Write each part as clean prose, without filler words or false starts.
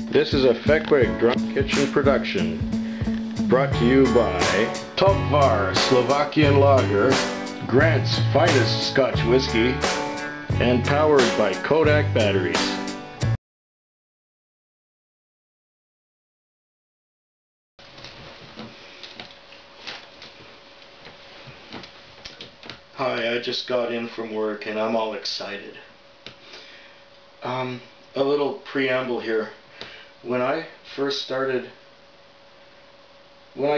This is a fehquig drum kitchen production, brought to you by Topvar Slovakian Lager, Grant's finest Scotch whiskey, and powered by Kodak batteries. Hi, I just got in from work and I'm all excited. A little preamble here. When I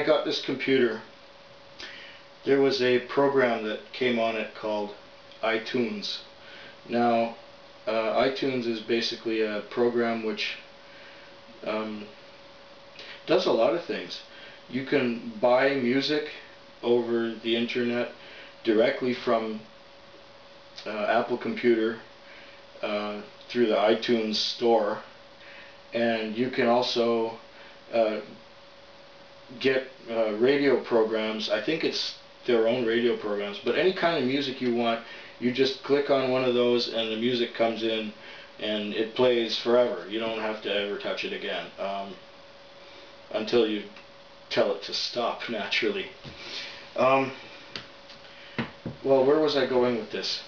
got this computer, there was a program that came on it called iTunes. Now, iTunes is basically a program which does a lot of things. You can buy music over the internet directly from Apple computer through the iTunes store, and you can also get radio programs. I think it's their own radio programs, but any kind of music you want, you just click on one of those and the music comes in and it plays forever. You don't have to ever touch it again until you tell it to stop, naturally. Well, where was I going with this?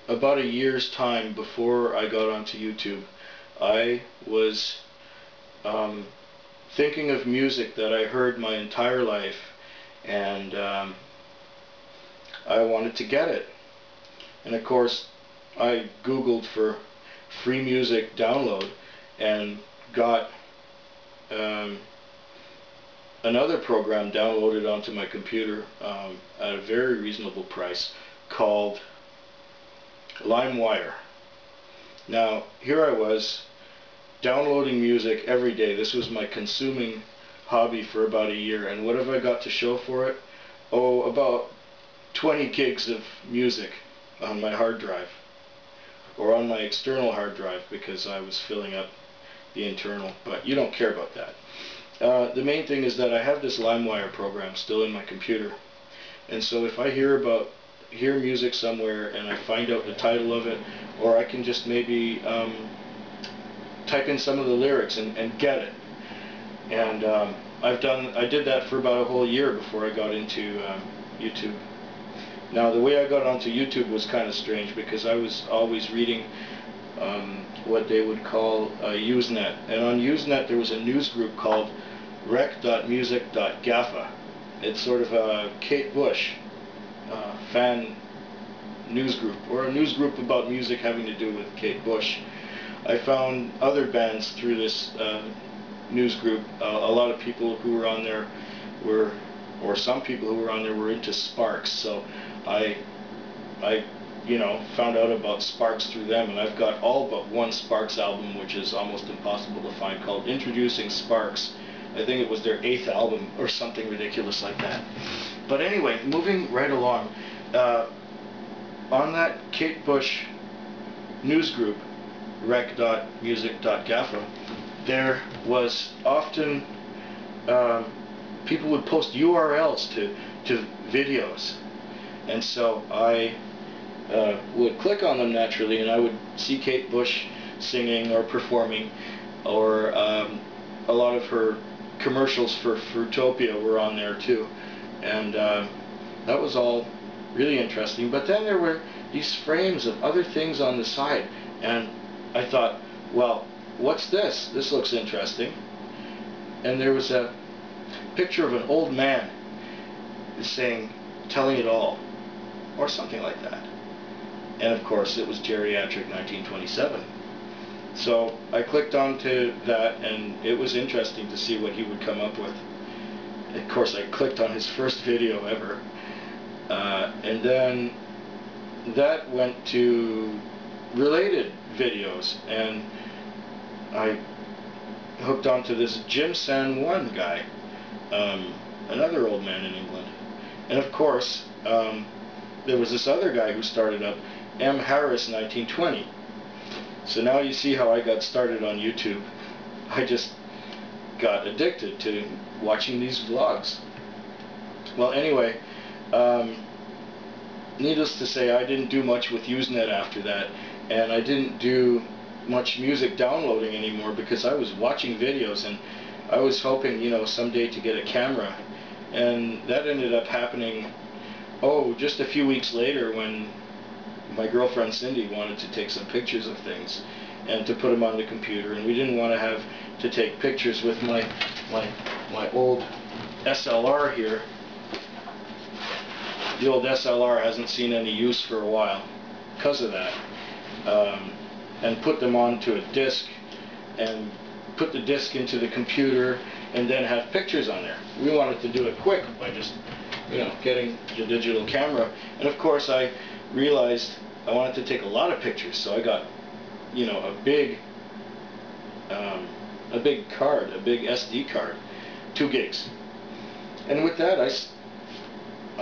About a year's time before I got onto YouTube, I was thinking of music that I heard my entire life, and I wanted to get it. And of course, I Googled for free music download and got another program downloaded onto my computer at a very reasonable price called LimeWire. Now, here I was downloading music every day. This was my consuming hobby for about a year, and what have I got to show for it? Oh, about 20 gigs of music on my hard drive, or on my external hard drive, because I was filling up the internal, but you don't care about that. The main thing is that I have this LimeWire program still in my computer, and so if I hear music somewhere and I find out the title of it, or I can just maybe type in some of the lyrics and get it. And I did that for about a whole year before I got into YouTube. Now, the way I got onto YouTube was kind of strange, because I was always reading what they would call Usenet, and on Usenet there was a news group called rec.music.gaffa. It's sort of a Kate Bush fan news group, or a news group about music having to do with Kate Bush. I found other bands through this news group. A lot of people who were on there or some people who were on there were into Sparks, so I found out about Sparks through them, and I've got all but one Sparks album, which is almost impossible to find, called Introducing Sparks. I think it was their 8th album or something ridiculous like that. But anyway, moving right along, on that Kate Bush news group, rec.music.gaffa, there was often people would post URLs to videos, and so I would click on them naturally, and I would see Kate Bush singing or performing, or a lot of her commercials for Fruitopia were on there too, and that was all really interesting. But then there were these frames of other things on the side, and I thought, well, what's this? This looks interesting. And there was a picture of an old man saying, "Telling it all," or something like that. And of course it was Geriatric 1927. So I clicked onto that, and it was interesting to see what he would come up with. Of course, I clicked on his first video ever, and then that went to related videos, and I hooked onto this Jim San Juan guy, another old man in England. And of course, there was this other guy who started up, M. Harris 1920. So now you see how I got started on YouTube. I just got addicted to watching these vlogs. Well, anyway, needless to say, I didn't do much with Usenet after that, and I didn't do much music downloading anymore because I was watching videos, and I was hoping, you know, someday to get a camera, and that ended up happening, oh, just a few weeks later, when my girlfriend Cindy wanted to take some pictures of things and to put them on the computer, and we didn't want to have to take pictures with my old SLR here. The old SLR hasn't seen any use for a while because of that, and put them onto a disc and put the disc into the computer and then have pictures on there. We wanted to do it quick by just, you know, getting the digital camera, and of course I realized I wanted to take a lot of pictures, so I got, you know, a big card, a big SD card, 2 gigs, and with that I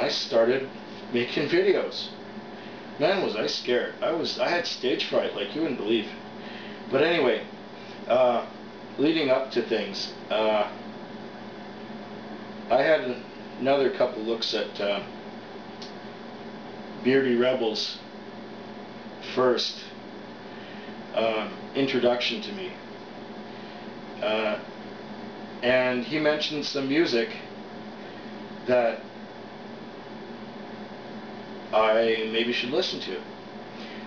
started making videos. Man, was I scared. I had stage fright like you wouldn't believe. But anyway, leading up to things, I had another couple looks at Beardy Rebel's first introduction to me, and he mentioned some music that I maybe should listen to.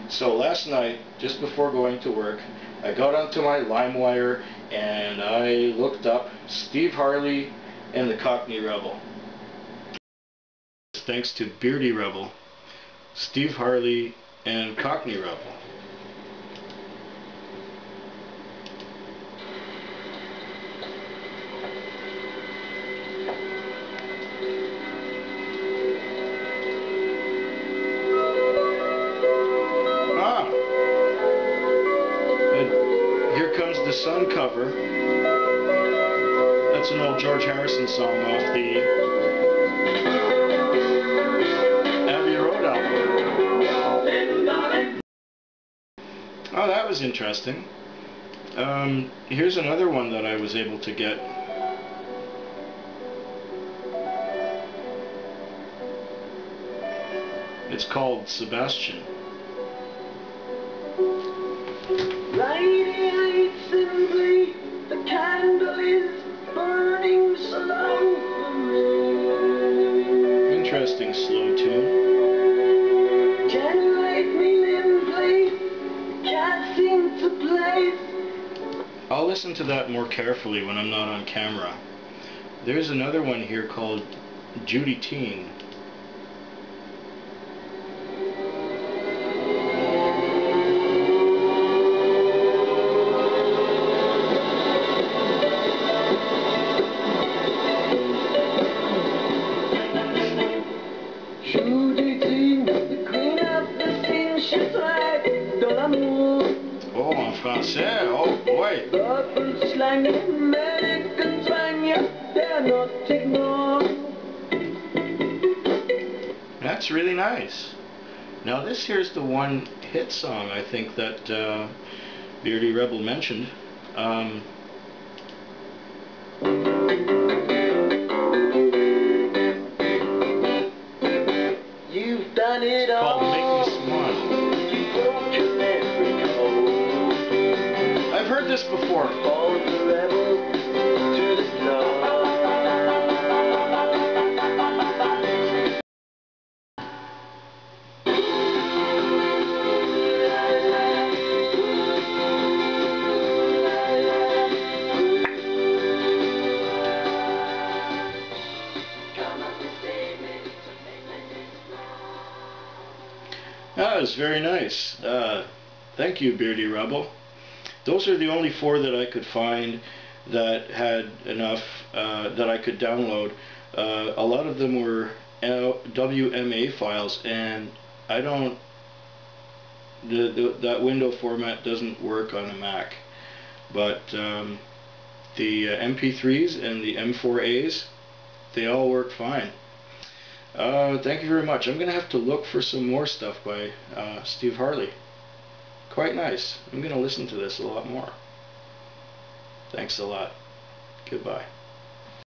So last night, just before going to work, I got onto my LimeWire and I looked up Steve Harley and the Cockney Rebel. Thanks to Beardy Rebel, Steve Harley and Cockney Rebel. Here Comes the Sun cover. That's an old George Harrison song off the Abbey Road album. Oh, that was interesting. Here's another one that I was able to get. It's called Sebastian. Radiate simply, the candle is burning slow for me. Interesting slow tune. Generate me limply, can't seem to place. I'll listen to that more carefully when I'm not on camera. There's another one here called Judy Teen. Oh, en français, oh boy. That's really nice. Now this here's the one hit song I think that Beardy Rebel mentioned. You've done it all. Called Make Me Smile. I've heard this before. That was very nice. Thank you, Beardy Rebel. Those are the only 4 that I could find that had enough that I could download. A lot of them were WMA files, and I don't. That window format doesn't work on a Mac, but the MP3s and the M4As, they all work fine. Thank you very much. I'm going to have to look for some more stuff by Steve Harley. Quite nice. I'm going to listen to this a lot more. Thanks a lot. Goodbye.